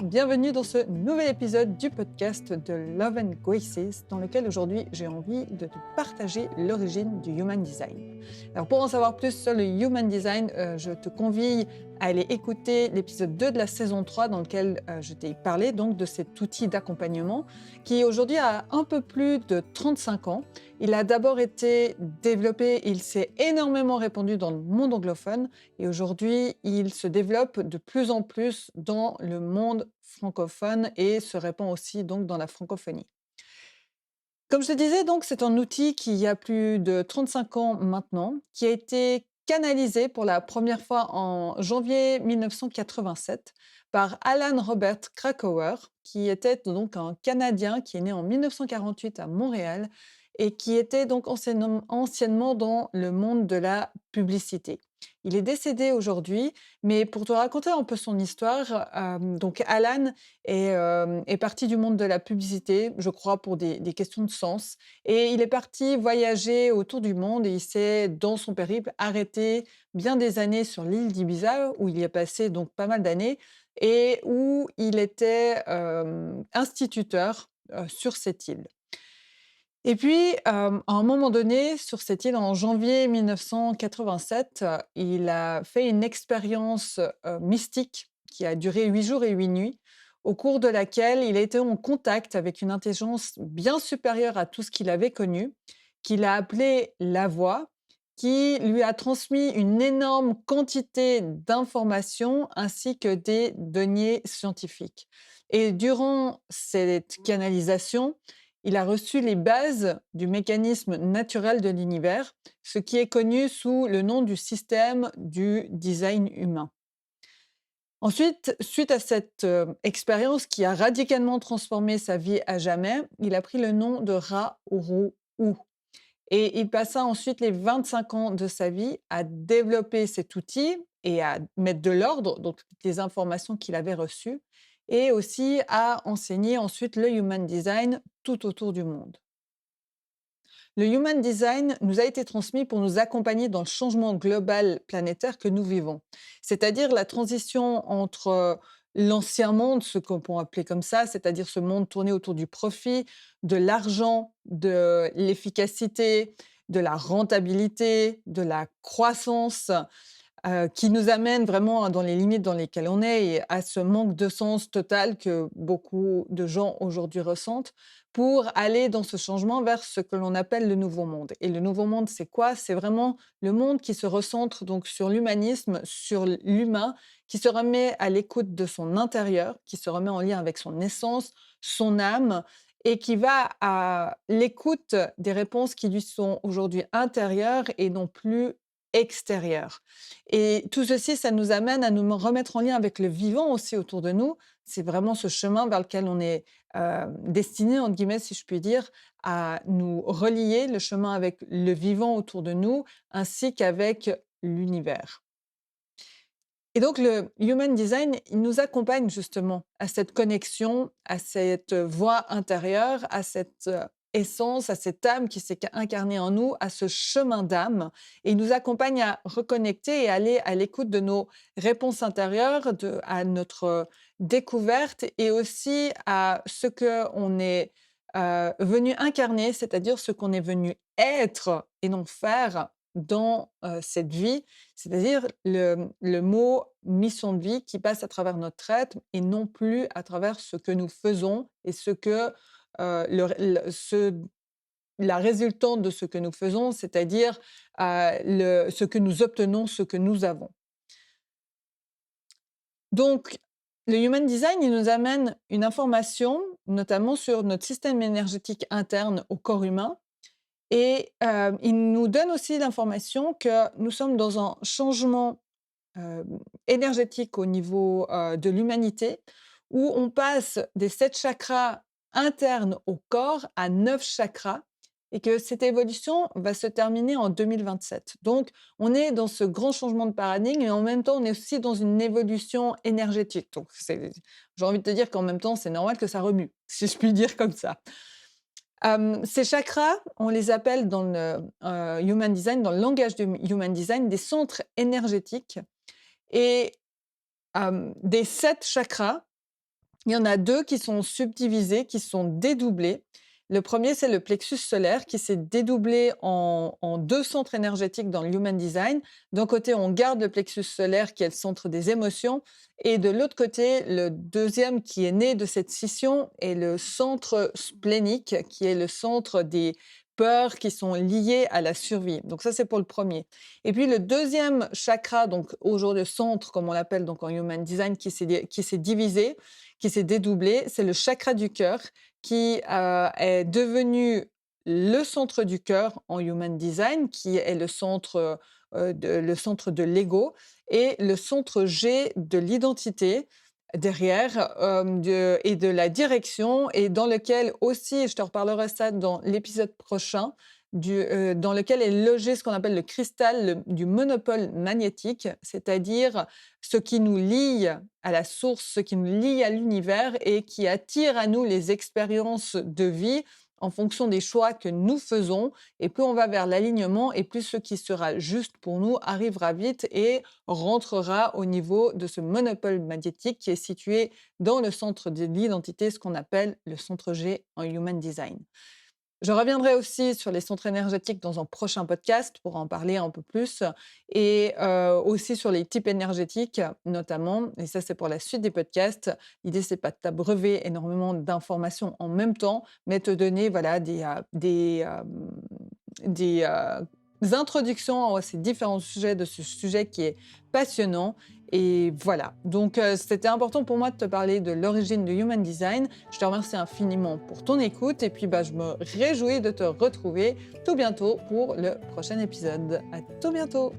bienvenue dans ce nouvel épisode du podcast de Love and Graces, dans lequel aujourd'hui j'ai envie de te partager l'origine du Human Design. Alors pour en savoir plus sur le Human Design, je te convie à aller écouter l'épisode 2 de la saison 3 dans lequel je t'ai parlé donc de cet outil d'accompagnement qui aujourd'hui a un peu plus de 35 ans. Il a d'abord été développé, il s'est énormément répandu dans le monde anglophone et aujourd'hui il se développe de plus en plus dans le monde francophone et se répand aussi donc dans la francophonie. Comme je te disais, donc, c'est un outil qui a plus de 35 ans maintenant, qui a été canalisé pour la première fois en janvier 1987 par Alan Robert Krakauer, qui était donc un Canadien qui est né en 1948 à Montréal et qui était donc anciennement dans le monde de la publicité. Il est décédé aujourd'hui, mais pour te raconter un peu son histoire, donc Alan est parti du monde de la publicité, je crois pour des questions de sens et il est parti voyager autour du monde et il s'est, dans son périple, arrêté bien des années sur l'île d'Ibiza où il y a passé donc pas mal d'années et où il était, instituteur, sur cette île. Et puis, à un moment donné, sur cette île, en janvier 1987, il a fait une expérience, mystique qui a duré 8 jours et 8 nuits, au cours de laquelle il a été en contact avec une intelligence bien supérieure à tout ce qu'il avait connu, qu'il a appelée la Voix, qui lui a transmis une énorme quantité d'informations ainsi que des deniers scientifiques. Et durant cette canalisation, il a reçu les bases du mécanisme naturel de l'univers, ce qui est connu sous le nom du système du design humain. Ensuite, suite à cette expérience qui a radicalement transformé sa vie à jamais, il a pris le nom de Ra-Uru-Hu. Et il passa ensuite les 25 ans de sa vie à développer cet outil et à mettre de l'ordre dans toutes les informations qu'il avait reçues et aussi à enseigner ensuite le Human Design tout autour du monde. Le Human Design nous a été transmis pour nous accompagner dans le changement global planétaire que nous vivons, c'est-à-dire la transition entre l'ancien monde, ce qu'on peut appeler comme ça, c'est-à-dire ce monde tourné autour du profit, de l'argent, de l'efficacité, de la rentabilité, de la croissance, qui nous amène vraiment dans les limites dans lesquelles on est et à ce manque de sens total que beaucoup de gens aujourd'hui ressentent, pour aller dans ce changement vers ce que l'on appelle le nouveau monde. Et le nouveau monde, c'est quoi? C'est vraiment le monde qui se recentre donc sur l'humanisme, sur l'humain, qui se remet à l'écoute de son intérieur, qui se remet en lien avec son essence, son âme et qui va à l'écoute des réponses qui lui sont aujourd'hui intérieures et non plus extérieures. Et tout ceci, ça nous amène à nous remettre en lien avec le vivant aussi autour de nous. C'est vraiment ce chemin vers lequel on est destiné, entre guillemets, si je puis dire, à nous relier, le chemin avec le vivant autour de nous, ainsi qu'avec l'univers. Et donc le Human Design, il nous accompagne justement à cette connexion, à cette voix intérieure, à cette essence, à cette âme qui s'est incarnée en nous, à ce chemin d'âme. Et il nous accompagne à reconnecter et aller à l'écoute de nos réponses intérieures, à notre découverte et aussi à ce qu'on est venu incarner, c'est-à-dire ce qu'on est venu être et non faire dans cette vie, c'est-à-dire le mot mission de vie qui passe à travers notre être et non plus à travers ce que nous faisons et ce que la résultante de ce que nous faisons, c'est-à-dire ce que nous obtenons, ce que nous avons. Donc, le Human Design, il nous amène une information, notamment sur notre système énergétique interne au corps humain, et il nous donne aussi l'information que nous sommes dans un changement, énergétique au niveau, de l'humanité, où on passe des 7 chakras internes au corps à 9 chakras et que cette évolution va se terminer en 2027. Donc on est dans ce grand changement de paradigme et en même temps, on est aussi dans une évolution énergétique. Donc j'ai envie de te dire qu'en même temps, c'est normal que ça remue, si je puis dire comme ça. Ces chakras, on les appelle dans le Human Design, dans le langage du Human Design, des centres énergétiques et des 7 chakras, Il y en a 2 qui sont subdivisés, qui sont dédoublés. Le premier, c'est le plexus solaire qui s'est dédoublé en 2 centres énergétiques dans le Human Design. D'un côté, on garde le plexus solaire qui est le centre des émotions et de l'autre côté, le deuxième qui est né de cette scission est le centre splénique qui est le centre des peurs qui sont liées à la survie. Donc ça, c'est pour le premier. Et puis le deuxième chakra, donc aujourd'hui le centre, comme on l'appelle donc en Human Design, qui s'est divisé, qui s'est dédoublé, c'est le chakra du cœur qui est devenu le centre du cœur en Human Design, qui est le centre de l'ego et le centre G de l'identité derrière et de la direction et dans lequel aussi, et je te reparlerai ça dans l'épisode prochain, dans lequel est logé ce qu'on appelle le cristal du monopole magnétique, c'est-à-dire ce qui nous lie à la source, ce qui nous lie à l'univers et qui attire à nous les expériences de vie en fonction des choix que nous faisons. Et plus on va vers l'alignement, et plus ce qui sera juste pour nous arrivera vite et rentrera au niveau de ce monopole magnétique qui est situé dans le centre de l'identité, ce qu'on appelle le centre G en Human Design. Je reviendrai aussi sur les centres énergétiques dans un prochain podcast pour en parler un peu plus et aussi sur les types énergétiques notamment. Et ça, c'est pour la suite des podcasts. L'idée, c'est pas de t'abreuver énormément d'informations en même temps, mais te donner voilà, des introductions à ces différents sujets de ce sujet qui est passionnant. Et voilà, donc c'était important pour moi de te parler de l'origine du Human Design. Je te remercie infiniment pour ton écoute et puis je me réjouis de te retrouver tout bientôt pour le prochain épisode. À tout bientôt!